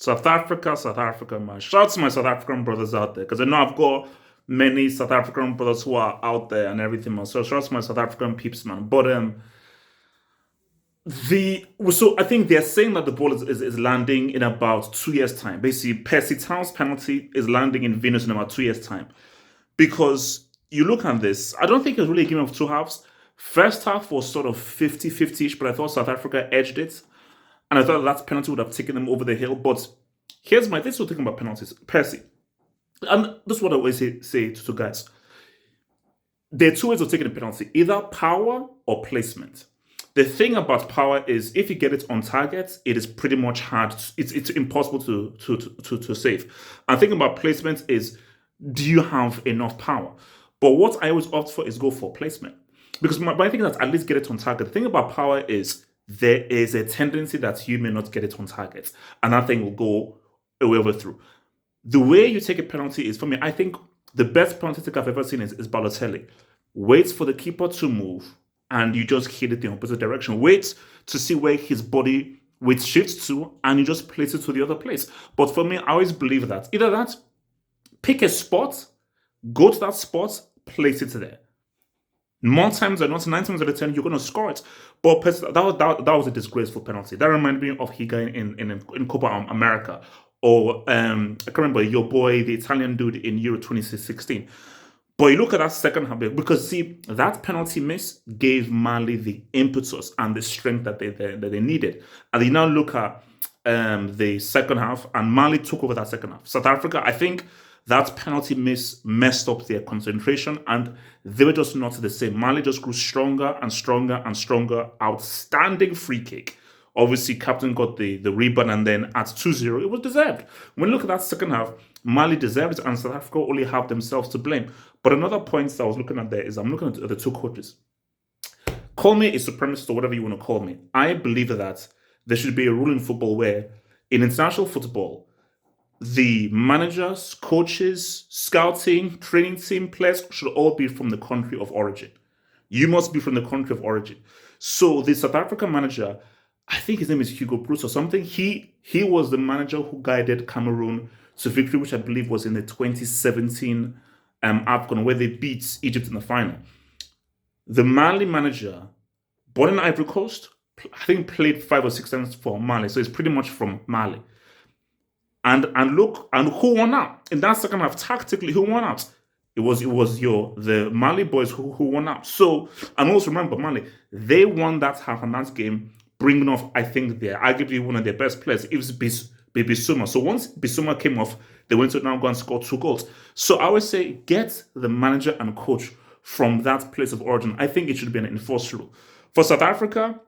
South Africa, man. Shout out to my South African brothers out there, because I know I've got many South African brothers who are out there and everything, man. So shout out to my South African peeps, man. But so I think they're saying that the ball is landing in about 2 years' time. Basically, Percy Towns' penalty is landing in Venus in about 2 years' time. Because you look at this, I don't think it was really a game of two halves. First half was sort of 50-50-ish, but I thought South Africa edged it. And I thought that penalty would have taken them over the hill. But here's my this is thing about penalties. Percy. And this is what I always say to guys. There are two ways of taking a penalty, either power or placement. The thing about power is if you get it on target, it is pretty much hard. It's impossible to save. And thinking about placement is, do you have enough power? But what I always opt for is go for placement. Because my thing is at least get it on target. The thing about power is there is a tendency that you may not get it on target. And that thing will go away through. The way you take a penalty is, for me, I think the best penalty take I've ever seen is Balotelli. Waits for the keeper to move and you just hit it in the opposite direction. Wait to see where his body weight shifts to and you just place it to the other place. But for me, I always believe that. Either that, pick a spot, go to that spot, place it there. More times than not, 9 times out of 10, you're going to score it. But that was a disgraceful penalty. That reminded me of Higa in Copa America. Or, I can't remember, your boy, the Italian dude in Euro 2016. But you look at that second half, because see, that penalty miss gave Mali the impetus and the strength that they needed. And you now look at the second half, and Mali took over that second half. South Africa, I think that penalty miss messed up their concentration, and they were just not the same. Mali just grew stronger and stronger and stronger. Outstanding free kick. Obviously, captain got the rebound, and then at 2-0, it was deserved. When you look at that second half, Mali deserved it, and South Africa only have themselves to blame. But another point that I was looking at there is I'm looking at the two coaches. Call me a supremacist or whatever you want to call me. I believe that there should be a rule in football where, in international football, the managers, coaches, scouting, training team, players should all be from the country of origin. You must be from the country of origin. So the South African manager, I think his name is Hugo Bruce or something. He was the manager who guided Cameroon to victory, which I believe was in the 2017 AFCON, where they beat Egypt in the final. The Mali manager, born in Ivory Coast, I think played 5 or 6 times for Mali, so he's pretty much from Mali. And who won out in that second half? Tactically, who won out? It was the Mali boys who won out. So, and also remember, Mali, they won that half and that game, bringing off, I think, they're arguably one of their best players. It was Bissouma. So once Bissouma came off, they went to now go and score 2 goals. So I would say get the manager and coach from that place of origin. I think it should be an enforced rule. For South Africa,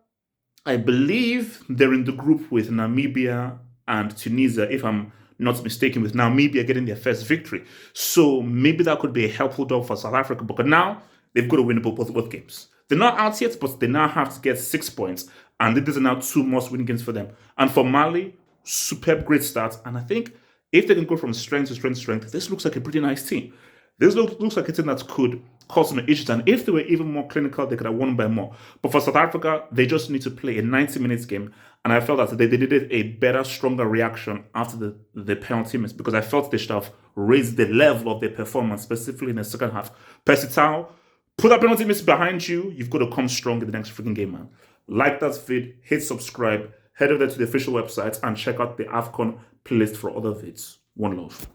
I believe they're in the group with Namibia and Tunisia, if I'm not mistaken, with Namibia getting their first victory. So maybe that could be a helpful dog for South Africa, but now they've got to win both games. They're not out yet, but they now have to get 6 points, and these are now 2 must-win games for them. And for Mali, superb, great start. And I think if they can go from strength to strength to strength, this looks like a pretty nice team. This looks like a team that could cause some issues. And if they were even more clinical, they could have won by more. But for South Africa, they just need to play a 90 minutes game. And I felt that they did a better, stronger reaction after the penalty miss, because I felt they should have raised the level of their performance, specifically in the second half. Percy Tau, put that penalty miss behind you. You've got to come strong in the next freaking game, man. Like that vid, hit subscribe, head over to the official website and check out the AFCON playlist for other vids. One love.